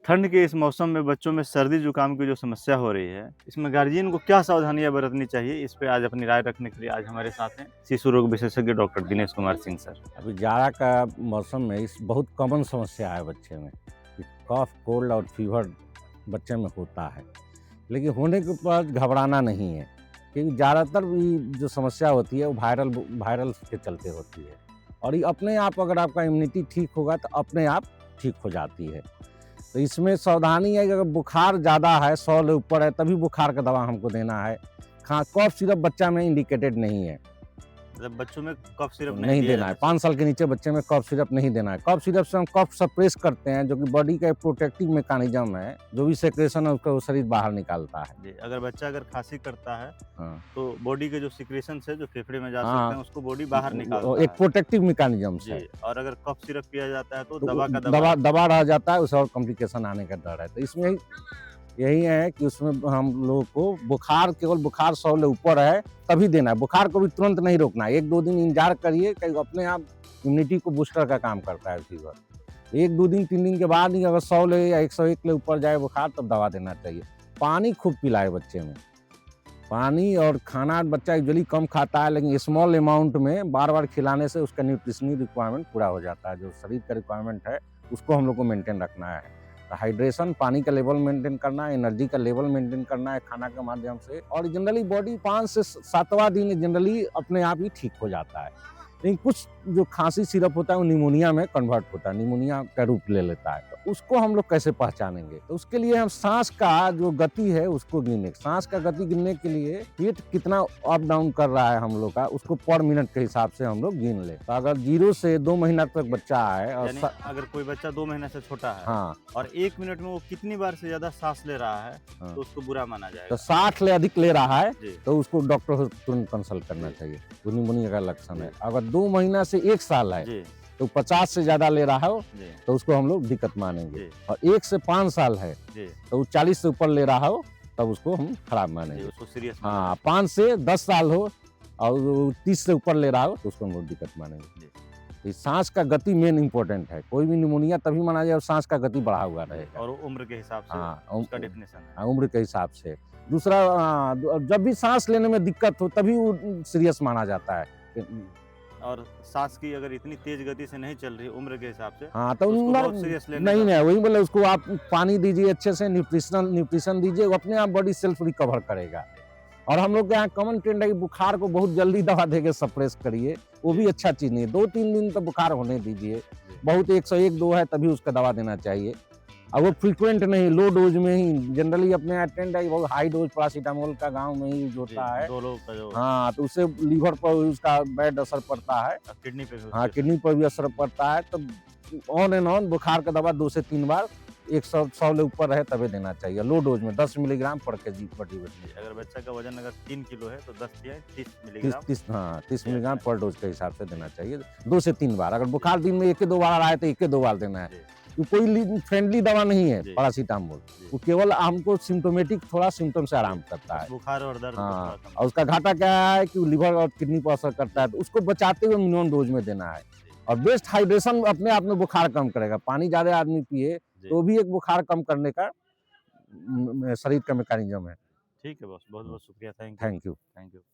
ठंड के इस मौसम में बच्चों में सर्दी जुकाम की जो समस्या हो रही है, इसमें गार्जियन को क्या सावधानियां बरतनी चाहिए, इस पे आज अपनी राय रखने के लिए आज हमारे साथ हैं शिशु रोग विशेषज्ञ डॉक्टर दिनेश कुमार सिंह सर। अभी जाड़ा का मौसम में इस बहुत कॉमन समस्या है बच्चे में कि कफ, कोल्ड और फीवर बच्चे में होता है। लेकिन होने के बाद घबराना नहीं है, क्योंकि ज़्यादातर भी जो समस्या होती है वो वायरल के चलते होती है। और ये अपने आप अगर आपका इम्यूनिटी ठीक होगा तो अपने आप ठीक हो जाती है। तो इसमें सावधानी है कि अगर बुखार ज़्यादा है, 100 से ऊपर है, तभी बुखार का दवा हमको देना है। कफ सिरप बच्चा में इंडिकेटेड नहीं है, मतलब बच्चों में कफ सिरप नहीं दिया देना है। जाना 5 साल के नीचे बच्चे में कफ सिरप नहीं देना है। कफ सिरप से हम कफ सप्रेस करते हैं, जो कि बॉडी का एक प्रोटेक्टिव मैकेनिज्म है, जो भी सेक्रेशन है उसका वो शरीर बाहर निकालता है। चाहिए। जी, अगर बच्चा खांसी करता है हाँ, तो बॉडी के जो सिक्रेशंस है जो फेफड़े में जा सकते हाँ, हैं उसको बॉडी बाहर वो निकालता एक है। प्रोटेक्टिव मैकेनिज्म है। जी, और अगर कफ सिरप पिया जाता है तो तो दवा का दवा दबा रह जाता है, उसे और कॉम्प्लिकेशन आने का डर है। तो इसमें यही है कि उसमें हम लोगों को बुखार, केवल बुखार 100 से ऊपर है तभी देना है। बुखार को भी तुरंत नहीं रोकना है, 1-2 दिन इंतजार करिए, कहीं अपने आप इम्यूनिटी को बूस्टर का काम करता है फीवर। 1-2 दिन 3 दिन के बाद ही अगर 100 ले या 101 ले ऊपर जाए बुखार, तब दवा देना चाहिए। पानी खूब पिलाए बच्चे में। पानी और खाना बच्चा यूजुअली कम खाता है, लेकिन स्मॉल अमाउंट में बार-बार खिलाने से उसका न्यूट्रिशनल रिक्वायरमेंट पूरा हो जाता है। जो शरीर का रिक्वायरमेंट है, उसको हम लोग को मेंटेन रखना है। तो हाइड्रेशन, पानी का लेवल मेंटेन करना है, एनर्जी का लेवल मेंटेन करना है खाना के माध्यम से, और जनरली बॉडी 5 से 7वां दिन जनरली अपने आप ही ठीक हो जाता है। लेकिन कुछ जो खांसी सिरप होता है वो निमोनिया में कन्वर्ट होता है, निमोनिया का रूप ले लेता है। तो उसको हम लोग कैसे पहचानेंगे? तो उसके लिए हम सांस का जो गति है उसको गिने। सांस का गति गिनने के लिए पेट कितना अप डाउन कर रहा है हम लोग का, उसको पर मिनट के हिसाब से हम लोग गिन ले। तो अगर 0 से 2 महीना तक बच्चा है और यानी अगर कोई बच्चा 2 महीने से छोटा है हाँ, और 1 मिनट में वो कितनी बार से ज्यादा सांस ले रहा है हाँ, तो उसको बुरा माना तो जाएगा। 60 से अधिक ले रहा है जी, तो उसको डॉक्टर से तुरंत कंसल्ट करना चाहिए। वो निमोनिया का लक्षण है। अगर 2 महीना से 1 साल है जी, तो 50 से ज़्यादा ले रहा हो जी, तो उसको हम लोग दिक्कत मानेंगे। जी, और 1 से 5 साल है जी, तो वो 40 से ऊपर ले रहा हो तब उसको हम खराब जी, मानेंगे। उसको सीरियस हाँ, 5 से 10 साल हो और वो 30 से ऊपर ले रहा हो तो उसको हम लोग दिक्कत मानेंगे। जी, ये सांस का गति मेन इम्पोर्टेंट है। कोई भी निमोनिया तभी माना जाए और सांस का गति बढ़ा हुआ रहेगा। और वो उम्र के हिसाब से हाँ, उसका डेफिनेशन है। हाँ, उम्र के हिसाब से। दूसरा, जब भी सांस लेने में दिक्कत हो तभी वो सीरियस माना जाता है। और सांस की अगर इतनी तेज गति से नहीं चल रही उम्र के हिसाब से हाँ, तो उसको उम्र बहुत सीरियस लेने नहीं का। है, वही बोले उसको आप पानी दीजिए अच्छे से, न्यूट्रिशन दीजिए, वो अपने आप बॉडी सेल्फ रिकवर करेगा। और हम लोग के यहाँ कॉमन ट्रेंड है कि बुखार को बहुत जल्दी दवा देके सप्रेस करिए, वो भी अच्छा चीज़ नहीं है। 2-3 दिन तो बुखार होने दीजिए, बहुत 101-2 है तभी उसका दवा देना चाहिए। और वो फ्रीक्वेंट नहीं, लो डोज में ही। जनरली अपने यहाँ ट्रेंड है कि बहुत हाई डोज पैरासिटामोल का गाँव में ही यूज़ होता है। डोलो का जो हाँ, तो उससे लीवर पर भी उसका बैड असर पड़ता है। किडनी पे भी हाँ, उसके किडनी पर भी असर पड़ता है। तो ऑन एंड ऑन बुखार का दवा 2 से 3 बार 100 से ऊपर रहे तभी देना चाहिए, लो डोज में 10 मिलीग्राम पर केजी प्रति जी, अगर बच्चा का वजन 3 किलो है तो 10 या 30 30 मिलीग्राम 30 हाँ, 30 जी, मिलीग्राम अच्छा। पर डोज के हिसाब से देना चाहिए, 2 से 3 बार। अगर बुखार दिन में 1 से 2 बार आए तो 1 से 2 बार देना है। जी, तो कोई फ्रेंडली दवा नहीं है जी। पैरासिटामोल, जी। वो केवल हमको सिम्प्टोमेटिक थोड़ा सिम्पटम से आराम करता है। बुखार और दर्द को हाँ, थोड़ा कम। और उसका घाटा क्या है कि लिवर और किडनी पर असर करता है, तो उसको बचाते हुए मिनिमम डोज में देना है। और बेस्ट हाइड्रेशन अपने आप में बुखार कम करेगा। पानी ज़्यादा आदमी पिए जी, तो भी एक बुखार कम करने का शरीर का मैकेनिज्म है। ठीक है बॉस, बहुत-बहुत शुक्रिया, thank you. Thank you. Thank you.